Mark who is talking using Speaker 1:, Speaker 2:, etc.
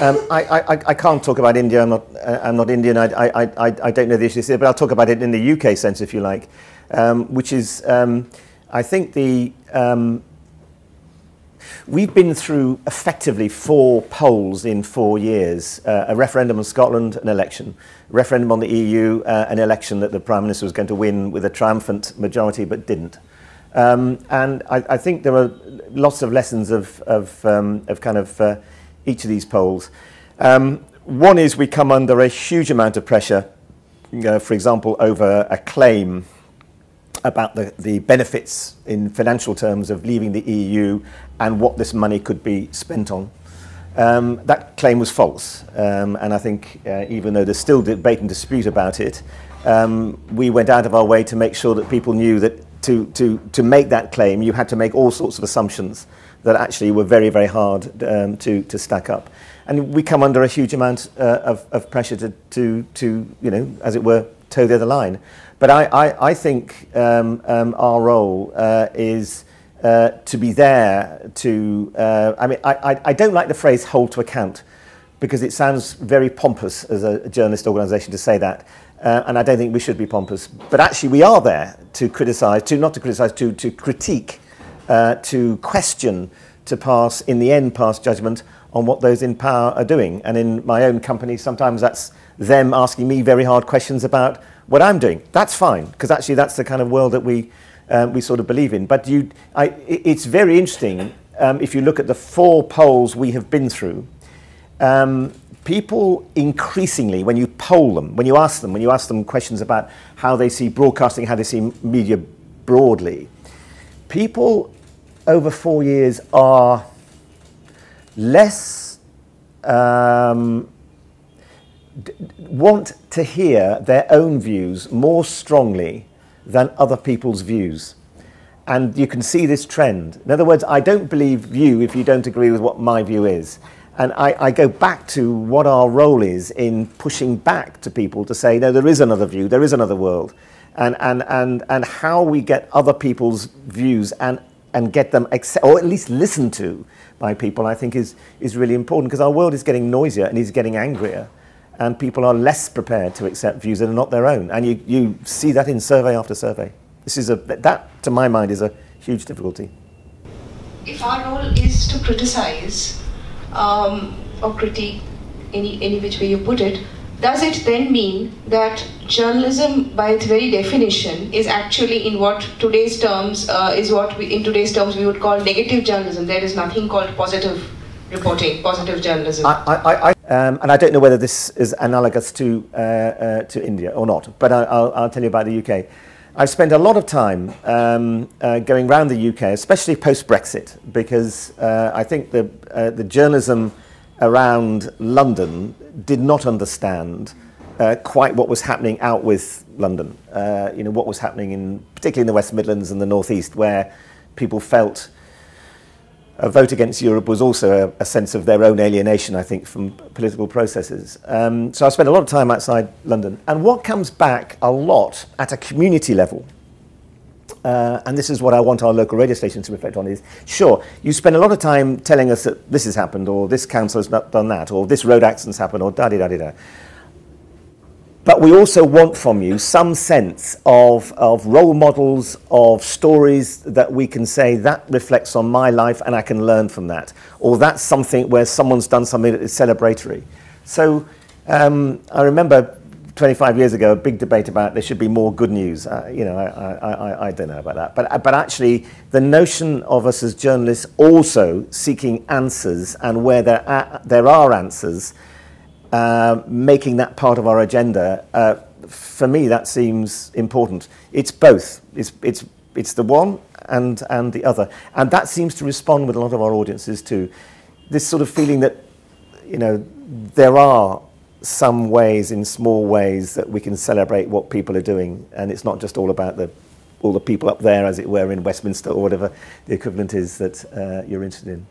Speaker 1: I can't talk about India. I'm not Indian. I don't know the issues here, but I'll talk about it in the UK sense, if you like, which is I think we've been through effectively 4 polls in 4 years: a referendum on Scotland, an election; a referendum on the EU, an election that the Prime Minister was going to win with a triumphant majority, but didn't. And I think there are lots of lessons of kind of each of these polls. One is we come under a huge amount of pressure, for example, over a claim about the benefits in financial terms of leaving the EU and what this money could be spent on. That claim was false, and I think even though there's still debate and dispute about it, we went out of our way to make sure that people knew that to make that claim you had to make all sorts of assumptions that actually were very, very hard to stack up. And we come under a huge amount of pressure to you know, as it were, toe the other line. But I think our role is to be there to, I mean, I don't like the phrase hold to account, because it sounds very pompous as a journalist organisation to say that. And I don't think we should be pompous. But actually we are there to criticise, not to criticise, to critique, to question, to pass, in the end, pass judgment on what those in power are doing. And in my own company, sometimes that's them asking me very hard questions about what I'm doing. That's fine, because actually that's the kind of world that we sort of believe in. But it's very interesting, if you look at the 4 polls we have been through, people increasingly, when you poll them, when you ask them questions about how they see broadcasting, how they see media broadly, people over 4 years are less want to hear their own views more strongly than other people's views. And you can see this trend. In other words, I don't believe you if you don't agree with what my view is. And I go back to what our role is in pushing back to people to say, no, there is another view, there is another world. And how we get other people's views and get them, or at least listened to by people, I think is really important, because our world is getting noisier and is getting angrier. And people are less prepared to accept views that are not their own. And you see that in survey after survey. That, to my mind, is a huge difficulty.
Speaker 2: If our role is to criticize or critique, any which way you put it, does it then mean that journalism, by its very definition, is actually in what today's terms in today's terms we would call negative journalism? There is nothing called positive reporting, positive journalism.
Speaker 1: And I don't know whether this is analogous to India or not, but I'll tell you about the UK. I've spent a lot of time going around the UK, especially post-Brexit, because I think the journalism around London did not understand quite what was happening out with London. You know, what was happening particularly in the West Midlands and the North East, where people felt a vote against Europe was also a sense of their own alienation, I think, from political processes. So I spent a lot of time outside London. And what comes back a lot at a community level, and this is what I want our local radio stations to reflect on, is, sure, you spend a lot of time telling us that this has happened, or this council has not done that, or this road accident's happened, or da-di-da-di-da. But we also want from you some sense of role models, of stories that we can say, that reflects on my life and I can learn from that. Or that's something where someone's done something that is celebratory. So I remember 25 years ago, a big debate about there should be more good news. You know, I don't know about that. But actually, the notion of us as journalists also seeking answers, and where there are answers, making that part of our agenda, for me, that seems important. It's both. It's the one and the other, and that seems to respond with a lot of our audiences too. This sort of feeling that, you know, there are some ways, in small ways, that we can celebrate what people are doing, and it's not just all about all the people up there, as it were, in Westminster or whatever the equivalent is that you're interested in.